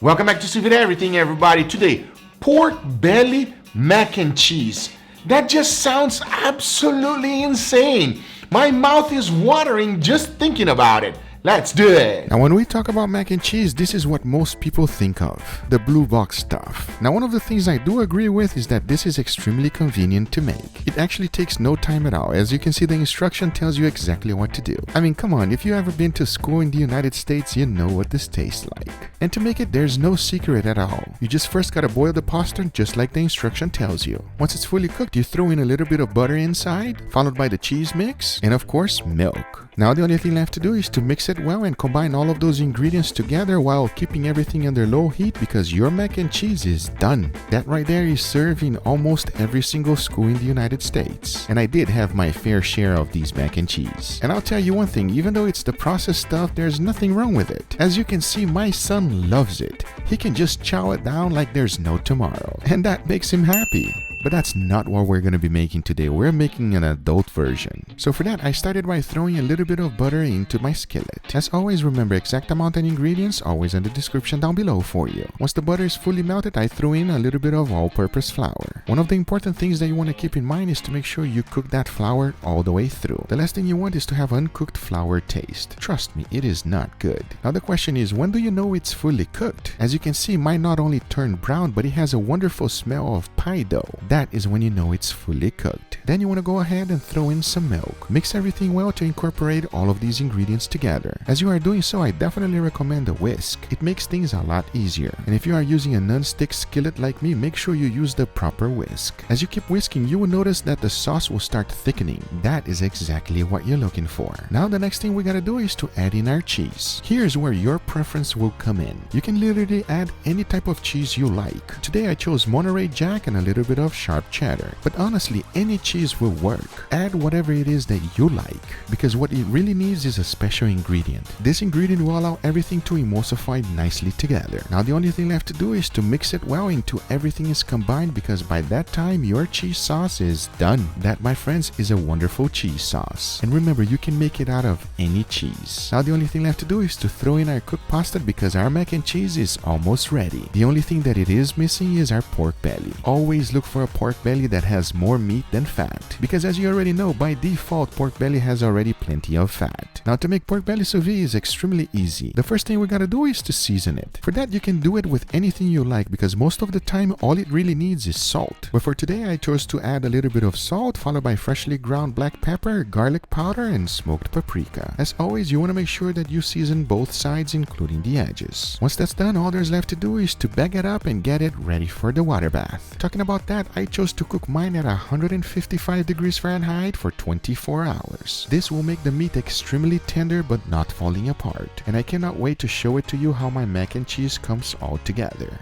Welcome back to Sous Vide Everything, everybody. Today, pork belly mac and cheese. That just sounds absolutely insane. My mouth is watering just thinking about it. Let's do it. Now, when we talk about mac and cheese, this is what most people think of, the blue box stuff. Now, one of the things I do agree with is that this is extremely convenient to make. It actually takes no time at all. As you can see, the instruction tells you exactly what to do. I mean, come on, if you ever been to school in the United States, you know what this tastes like. And to make it, there's no secret at all. You just first gotta boil the pasta just like the instruction tells you. Once it's fully cooked, you throw in a little bit of butter inside, followed by the cheese mix, and of course, milk. Now, the only thing left to do is to mix it well and combine all of those ingredients together while keeping everything under low heat, because your mac and cheese is done. That right there is served in almost every single school in the United States. And I did have my fair share of these mac and cheese. And I'll tell you one thing, even though it's the processed stuff, there's nothing wrong with it. As you can see, my son loves it. He can just chow it down like there's no tomorrow. And that makes him happy. But that's not what we're going to be making today. We're making an adult version. So for that, I started by throwing a little bit of butter into my skillet. As always, remember, exact amount and ingredients always in the description down below for you. Once the butter is fully melted, I threw in a little bit of all-purpose flour. One of the important things that you want to keep in mind is to make sure you cook that flour all the way through. The last thing you want is to have uncooked flour taste. Trust me, it is not good. Now the question is, when do you know it's fully cooked? As you can see, mine not only turned brown, but it has a wonderful smell of pie dough. That is when you know it's fully cooked. Then you want to go ahead and throw in some milk. Mix everything well to incorporate all of these ingredients together. As you are doing so, I definitely recommend a whisk. It makes things a lot easier. And if you are using a non-stick skillet like me, make sure you use the proper whisk. As you keep whisking, you will notice that the sauce will start thickening. That is exactly what you're looking for. Now the next thing we gotta do is to add in our cheese. Here's where your preference will come in. You can literally add any type of cheese you like. Today I chose Monterey Jack and a little bit of sharp cheddar. But honestly, any cheese will work. Add whatever it is that you like, because what it really needs is a special ingredient. This ingredient will allow everything to emulsify nicely together. Now the only thing left to do is to mix it well until everything is combined, because by that time your cheese sauce is done. That, my friends, is a wonderful cheese sauce. And remember, you can make it out of any cheese. Now the only thing left to do is to throw in our cooked pasta, because our mac and cheese is almost ready. The only thing that it is missing is our pork belly. Always look for a pork belly that has more meat than fat, because as you already know, by default pork belly has already plenty of fat. Now to make pork belly sous vide is extremely easy. The first thing we gotta do is to season it. For that, you can do it with anything you like, because most of the time all it really needs is salt. But for today, I chose to add a little bit of salt, followed by freshly ground black pepper, garlic powder, and smoked paprika. As always, you want to make sure that you season both sides, including the edges. Once that's done, all there's left to do is to bag it up and get it ready for the water bath. Talking about that, I chose to cook mine at 155 degrees Fahrenheit for 24 hours. This will make the meat extremely tender but not falling apart. And I cannot wait to show it to you how my mac and cheese comes all together.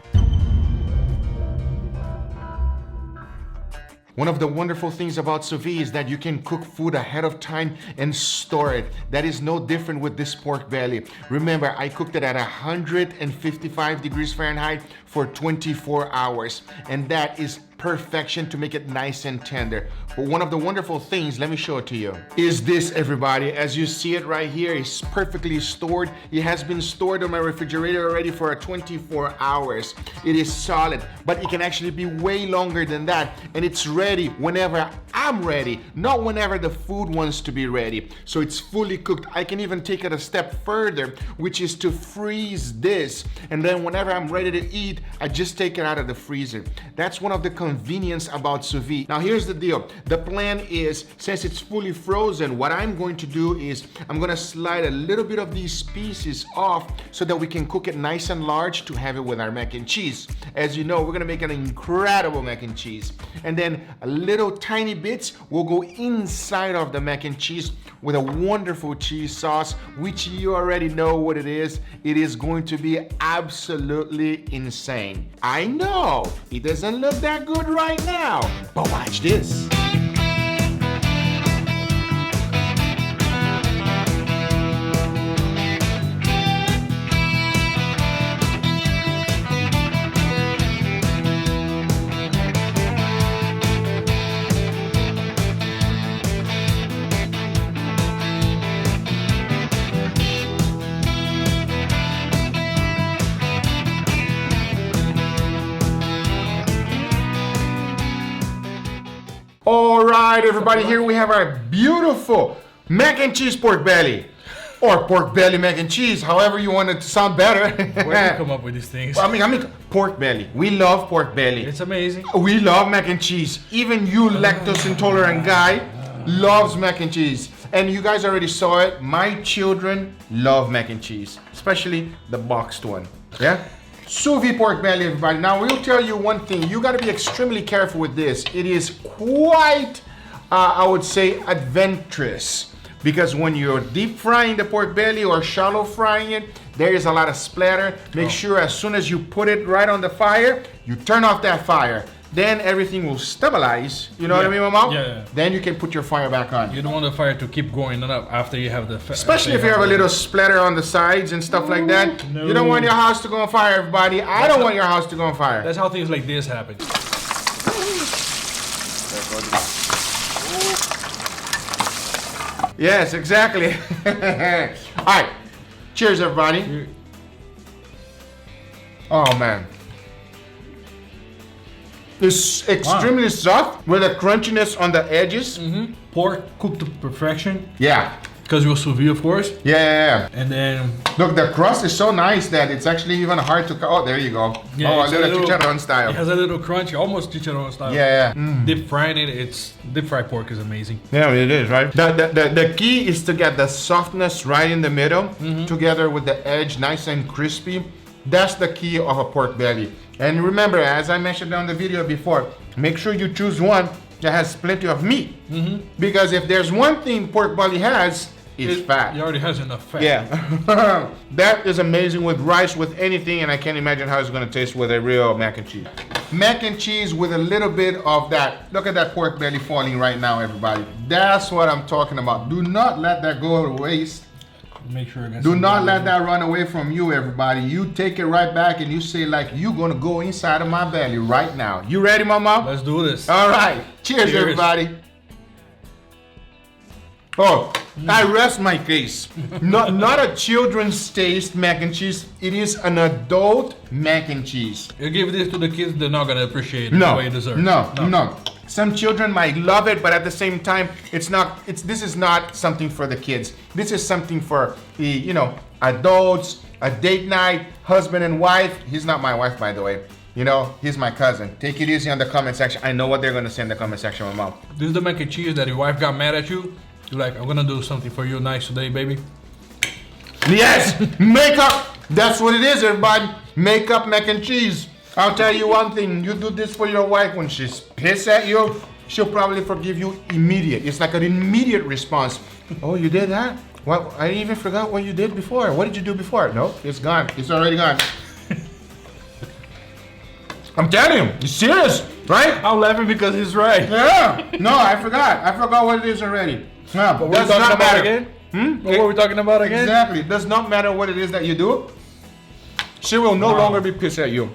One of the wonderful things about sous vide is that you can cook food ahead of time and store it. That is no different with this pork belly. Remember, I cooked it at 155 degrees Fahrenheit for 24 hours, and that is perfection to make it nice and tender. But one of the wonderful things, let me show it to you, is this, everybody. As you see it right here, it's perfectly stored. It has been stored on my refrigerator already for 24 hours. It is solid, but it can actually be way longer than that, and it's ready whenever I'm ready, not whenever the food wants to be ready. So it's fully cooked. I can even take it a step further, which is to freeze this, and then whenever I'm ready to eat, I just take it out of the freezer. That's one of the convenience about sous vide. Now here's the deal. The plan is, since it's fully frozen, what I'm going to do is I'm going to slide a little bit of these pieces off so that we can cook it nice and large to have it with our mac and cheese. As you know, we're going to make an incredible mac and cheese. And then a little tiny bits will go inside of the mac and cheese with a wonderful cheese sauce, which you already know what it is. It is going to be absolutely insane. I know it doesn't look that good right now, but watch this. All right, everybody, here we have our beautiful mac and cheese pork belly. Or pork belly mac and cheese, however you want it to sound better. Where do you come up with these things? Well, I mean, pork belly. We love pork belly. It's amazing. We love mac and cheese. Even you lactose intolerant guy loves mac and cheese. And you guys already saw it. My children love mac and cheese, especially the boxed one. Yeah? Sous vide pork belly, everybody. Now, we'll tell you one thing. You got to be extremely careful with this. It is quite, I would say, adventurous. Because when you're deep frying the pork belly or shallow frying it, there is a lot of splatter. Make sure as soon as you put it right on the fire, you turn off that fire. Then everything will stabilize. You know what I mean, Mama? Yeah. Then you can put your fire back on. You don't want the fire to keep going up after you have the fire. Especially if you have a little splatter on the sides and stuff like that. No. You don't want your house to go on fire, everybody. I don't want your house to go on fire. That's how things like this happen. Yes, exactly. All right. Cheers, everybody. Oh, man. It's extremely soft with a crunchiness on the edges. Mm-hmm. Pork cooked to perfection. Yeah. Because it was sous vide, of course. Yeah. And then... Look, the crust is so nice that it's actually even hard to... Oh, there you go. Yeah, oh, a little chicharron style. It has a little crunch, almost chicharron style. Yeah. Deep frying it, deep fried pork is amazing. Yeah, it is, right? The key is to get the softness right in the middle, together with the edge nice and crispy. That's the key of a pork belly. And remember, as I mentioned on the video before, make sure you choose one that has plenty of meat. Because if there's one thing pork belly has, it's fat. It already has enough fat. Yeah. That is amazing with rice, with anything, and I can't imagine how it's going to taste with a real mac and cheese. Mac and cheese with a little bit of that. Look at that pork belly falling right now, everybody. That's what I'm talking about. Do not let that go to waste. Make sure it gets Do not let that run away from you, everybody. You take it right back and you say like, you're going to go inside of my belly right now. You ready, Mama? Let's do this. All right. Cheers. Everybody. Oh, I rest my case. Not a children's taste mac and cheese. It is an adult mac and cheese. You give this to the kids, they're not gonna appreciate it the way it deserves. No. Some children might love it, but at the same time, this is not something for the kids. This is something for the, adults, a date night, husband and wife. He's not my wife, by the way. He's my cousin. Take it easy on the comment section. I know what they're gonna say in the comment section, my mom. This is the mac and cheese that your wife got mad at you. You're like, I'm gonna do something for you nice today, baby. Yes, makeup. That's what it is, everybody. Makeup mac and cheese. I'll tell you one thing. You do this for your wife when she's pissed at you, she'll probably forgive you immediate. It's like an immediate response. Oh, you did that? Well, I even forgot what you did before. What did you do before? No, it's gone. It's already gone. I'm telling you, he's serious, right? I'm laughing because he's right. Yeah. No, I forgot. I forgot what it is already. Yeah, but we're talking about again? What were we talking about again? Exactly. It does not matter what it is that you do. She will no longer be pissed at you.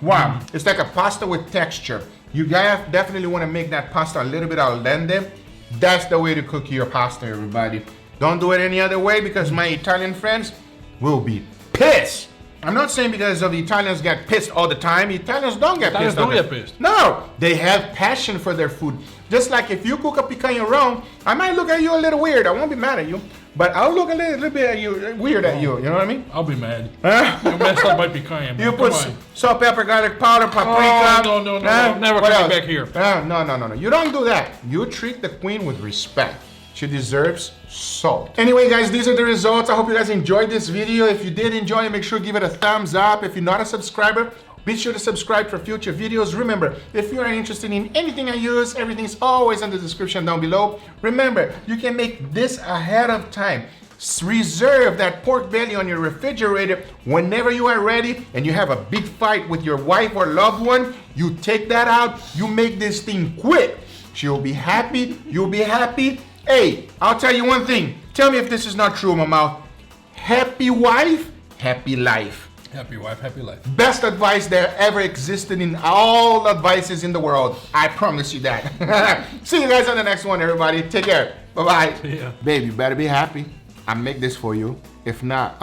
Wow. It's like a pasta with texture. You guys definitely want to make that pasta a little bit al dente. That's the way to cook your pasta, everybody. Don't do it any other way because my Italian friends will be pissed. I'm not saying because of the Italians get pissed all the time. Italians don't get pissed. Don't get pissed. No, they have passion for their food. Just like if you cook a picanha wrong, I might look at you a little weird. I won't be mad at you, but I'll look a little bit at you, weird at you. You know what I mean? I'll be mad. You messed up my picanha. You put salt, pepper, garlic powder, paprika. Oh, no. Never coming back here. No. You don't do that. You treat the queen with respect. She deserves salt. Anyway, guys, these are the results. I hope you guys enjoyed this video. If you did enjoy it, make sure to give it a thumbs up. If you're not a subscriber, be sure to subscribe for future videos. Remember, if you are interested in anything I use, everything's always in the description down below. Remember, you can make this ahead of time. Reserve that pork belly on your refrigerator whenever you are ready and you have a big fight with your wife or loved one. You take that out, you make this thing quick. She'll be happy, you'll be happy. Hey, I'll tell you one thing. Tell me if this is not true, Mama. Happy wife, happy life. Happy wife, happy life. Best advice there ever existed in all advices in the world. I promise you that. See you guys on the next one, everybody. Take care. Bye-bye. Yeah. Babe, you better be happy. I make this for you. If not,